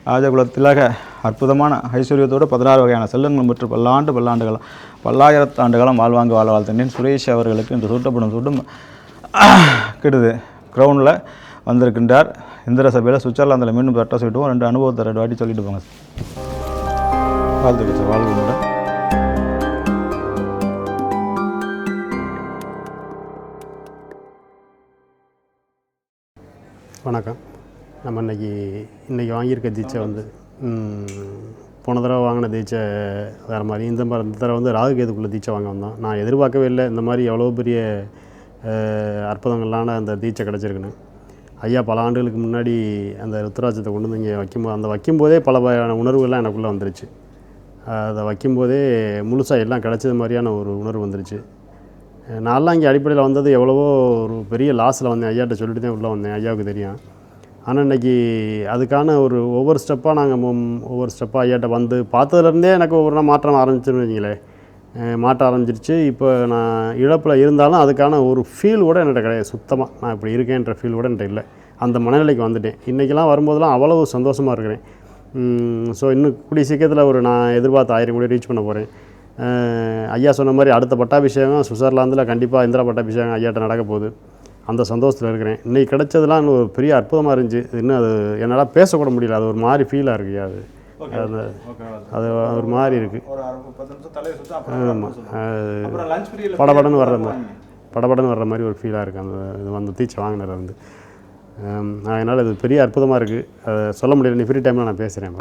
ராஜகுலத்திலாக அற்புதமான ஐஸ்வர்யத்தோடு 16 வகையான செல்வங்கள் பெற்று பல்லாயிரத்து ஆண்டுகாலம் வாழ்வாங்க வாழ வாழ்த்தேன் சுரேஷ் அவர்களுக்கு இன்று சூட்டப்படும் சூட்டும் கிடுது க்ரௌனில் வந்திருக்கின்றார். இந்திர சபையில் சுவிட்சர்லாந்தில் மீண்டும் பட்டா சொல்லிட்டுவோம். 2 அனுபவத்தை 2 வாட்டி சொல்லிட்டு போங்க சார். வாழ்த்துக்கள் சார். வாழ்வு. வணக்கம். நம்ம இன்றைக்கி வாங்கியிருக்க தீட்சை வந்து போன தடவை வாங்கின தீட்சை வேறு மாதிரி, இந்த தடவை வந்து ராகுகேதுக்குள்ளே தீட்சை வாங்க வந்தோம். நான் எதிர்பார்க்கவே இல்லை இந்த மாதிரி எவ்வளோ பெரிய அற்புதங்களான அந்த தீட்சை கிடச்சிருக்குன்னு. ஐயா பல ஆண்டுகளுக்கு முன்னாடி அந்த ருத்ராட்சத்தை கொண்டு வந்து இங்கே வைக்கும்போதே பல வகையான உணர்வுகள்லாம் எனக்குள்ளே வந்துருச்சு. அதை வைக்கும்போதே முழுசாக எல்லாம் கிடச்சது மாதிரியான ஒரு உணர்வு வந்துருச்சு. நான்லாம் இங்கே அடிப்படையில் வந்தது எவ்வளவோ ஒரு பெரிய லாஸில் வந்தேன். ஐயாட்ட சொல்லிட்டு தான் உள்ளே வந்தேன், ஐயாவுக்கு தெரியும். ஆனால் இன்றைக்கி அதுக்கான ஒவ்வொரு ஸ்டெப்பாக ஒவ்வொரு ஸ்டெப்பாக ஐயாட்ட வந்து பார்த்ததுலேருந்தே எனக்கு ஒவ்வொரு நாள் மாற்றம் ஆரம்பிச்சிருன்னு வச்சிங்களேன். மாற்ற ஆரம்பிச்சிருச்சு. இப்போ நான் இழப்பில் இருந்தாலும் அதுக்கான ஒரு ஃபீல் கூட என்கிட்ட கிடையாது. சுத்தமாக நான் இப்படி இருக்கேன்ற ஃபீல் கூட என்கிட்ட இல்லை. அந்த மனநிலைக்கு வந்துட்டேன். இன்றைக்கெல்லாம் வரும்போதெல்லாம் அவ்வளவு சந்தோஷமாக இருக்கிறேன். ஸோ இன்னும் கூடிய சீக்கிரத்தில் நான் எதிர்பார்த்த 1000 கோடி ரீச் பண்ண போகிறேன். ஐயா சொன்ன மாதிரி அடுத்த பட்டாபிஷேகம் சுவிட்சர்லாந்தில் கண்டிப்பாக இந்திரா பட்டாபிஷேகம் ஐயாட்ட நடக்க போகுது. அந்த சந்தோஷத்தில் இருக்கிறேன். இன்றைக்கி கிடைச்சதுலாம் இன்னும் ஒரு பெரிய அற்புதமாக இருந்துச்சு. இன்னும் அது என்னால் பேசக்கூட முடியல. அது ஒரு மாதிரி ஃபீலாக இருக்குது. அது ஒரு மாதிரி இருக்குது. ஆமாம், படபடன்னு வர்ற மாதிரி ஒரு ஃபீலாக இருக்குது அந்த இது வந்து தீட்சை வாங்கினது வந்து. அதனால் இது பெரிய அற்புதமாக இருக்குது. அதை சொல்ல முடியல. நீ ஃப்ரீ டைமில் நான் பேசுகிறேன்.